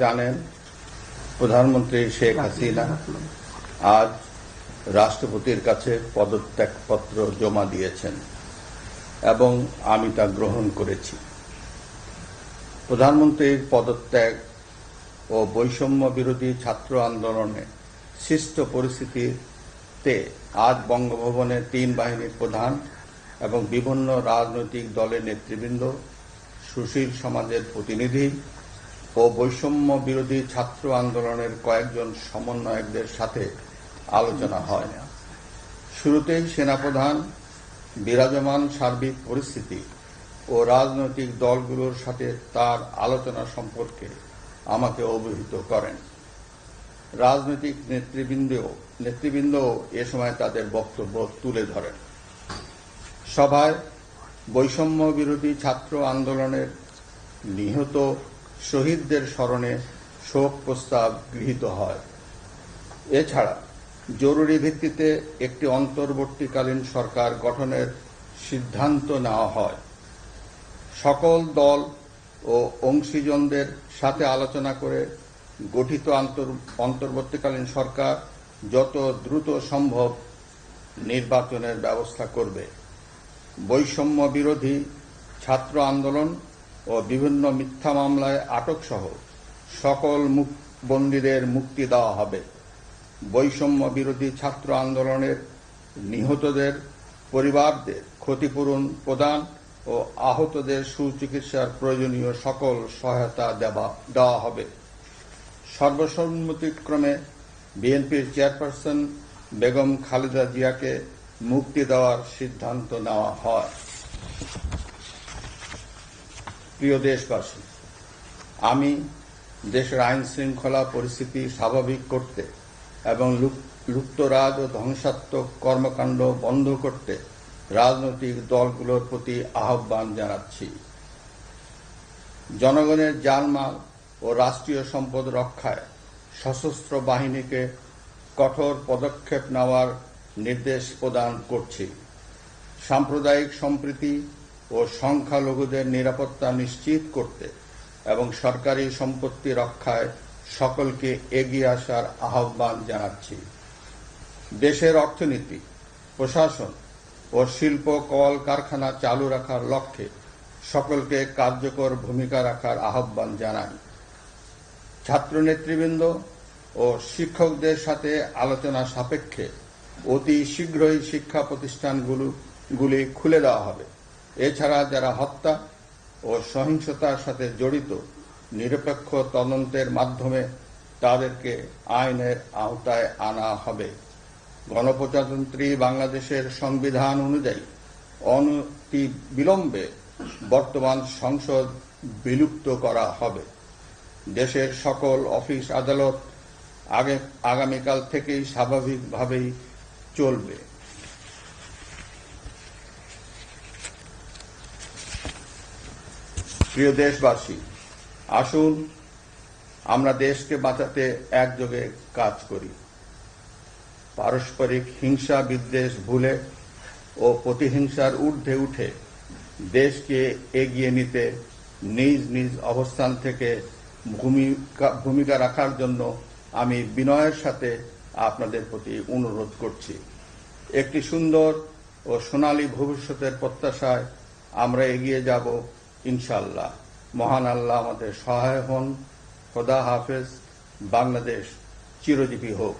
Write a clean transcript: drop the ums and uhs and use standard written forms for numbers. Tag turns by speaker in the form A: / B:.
A: জানেন, প্রধানমন্ত্রী শেখ হাসিনা আজ রাষ্ট্রপতির কাছে পদত্যাগপত্র জমা দিয়েছেন এবং আমি তা গ্রহণ করেছি। প্রধানমন্ত্রীর পদত্যাগ ও বৈষম্য বিরোধী ছাত্র আন্দোলনে সৃষ্ট পরিস্থিতিতে আজ বঙ্গভবনে 3 বাহিনীর প্রধান এবং বিভিন্ন রাজনৈতিক দলের নেতৃবৃন্দ, সুশীল সমাজের প্রতিনিধি ও বৈষম্য বিরোধী ছাত্র আন্দোলনের কয়েকজন সমন্বয়কদের সাথে আলোচনা হয়। শুরুতেই সেনাপ্রধান বিরাজমান সার্বিক পরিস্থিতি ও রাজনৈতিক দলগুলোর সাথে তার আলোচনা সম্পর্কে আমাকে অবহিত করেন। রাজনৈতিক নেতৃবৃন্দ এ সময় তাদের বক্তব্য তুলে ধরেন। সভায় বৈষম্য বিরোধী ছাত্র আন্দোলনের নিহত শহীদদের স্মরণে শোক প্রস্তাব গৃহীত হয়। এছাড়া জরুরি ভিত্তিতে একটি অন্তর্বর্তীকালীন সরকার গঠনের সিদ্ধান্ত নেওয়া হয়। সকল দল ও অংশীজনদের সাথে আলোচনা করে গঠিত অন্তর্বর্তীকালীন সরকার যত দ্রুত সম্ভব নির্বাচনের ব্যবস্থা করবে। বৈষম্য বিরোধী ছাত্র আন্দোলন ও বিভিন্ন মিথ্যা মামলায় আটক সহ সকল বন্দীদের মুক্তি দেওয়া হবে। বৈষম্য বিরোধী ছাত্র আন্দোলনের নিহতদের পরিবারদের ক্ষতিপূরণ প্রদান ও আহতদের সুচিকিৎসার প্রয়োজনীয় সকল সহায়তা দেওয়া হবে। সর্বসম্মতিক্রমে বিএনপির চেয়ারপারসন বেগম খালেদা জিয়াকে মুক্তি দেওয়ার সিদ্ধান্ত নেওয়া হয়। প্রিয় দেশবাসী, আমি দেশের আইন শৃঙ্খলা পরিস্থিতি স্বাভাবিক করতে এবং লুপ্তরাজ ও ধ্বংসাত্মক কর্মকাণ্ড বন্ধ করতে রাজনৈতিক দলগুলোর প্রতি আহ্বান জানাচ্ছি। জনগণের জানমাল ও রাষ্ট্রীয় সম্পদ রক্ষায় সশস্ত্র বাহিনীকে কঠোর পদক্ষেপ নেওয়ার নির্দেশ প্রদান করছি। সাম্প্রদায়িক সম্প্রীতি ও সংখ্যালঘুদের নিরাপত্তা নিশ্চিত করতে এবং সরকারি সম্পত্তি রক্ষায় সকলকে এগিয়ে আসার আহ্বান জানাচ্ছি। দেশের অর্থনীতি, প্রশাসন ও শিল্প কল কারখানা চালু রাখার লক্ষ্যে সকলকে কার্যকর ভূমিকা রাখার আহ্বান জানাই। ছাত্র নেতৃবৃন্দ ও শিক্ষকদের সাথে আলোচনা সাপেক্ষে অতি শীঘ্রই শিক্ষা প্রতিষ্ঠানগুলি খুলে দেওয়া হবে। এছাড়া যারা হত্যা ও সহিংসতার সাথে জড়িত নিরপেক্ষ তদন্তের মাধ্যমে তাদেরকে আইনের আওতায় আনা হবে। গণপ্রজাতন্ত্রী বাংলাদেশের সংবিধান অনুযায়ী অনতি বিলম্বে বর্তমান সংসদ বিলুপ্ত করা হবে। দেশের সকল অফিস আদালত আগামীকাল থেকেই স্বাভাবিকভাবেই চলবে। প্রিয় দেশবাসী, আসুন আমরা দেশকে বাঁচাতে একযোগে কাজ করি। পারস্পরিক হিংসা বিদ্বেষ ভুলে ও প্রতিহিংসার ঊর্ধ্বে উঠে দেশকে এগিয়ে নিতে নিজ নিজ অবস্থান থেকে ভূমিকা রাখার জন্য আমি বিনয়ের সাথে আপনাদের প্রতি অনুরোধ করছি। একটি সুন্দর ও সোনালী ভবিষ্যতের প্রত্যাশায় আমরা এগিয়ে যাব ইনশাআল্লাহ। মহান আল্লাহ আমাদের সহায় হন। খোদা হাফেজ। বাংলাদেশ চিরজীবী হোক।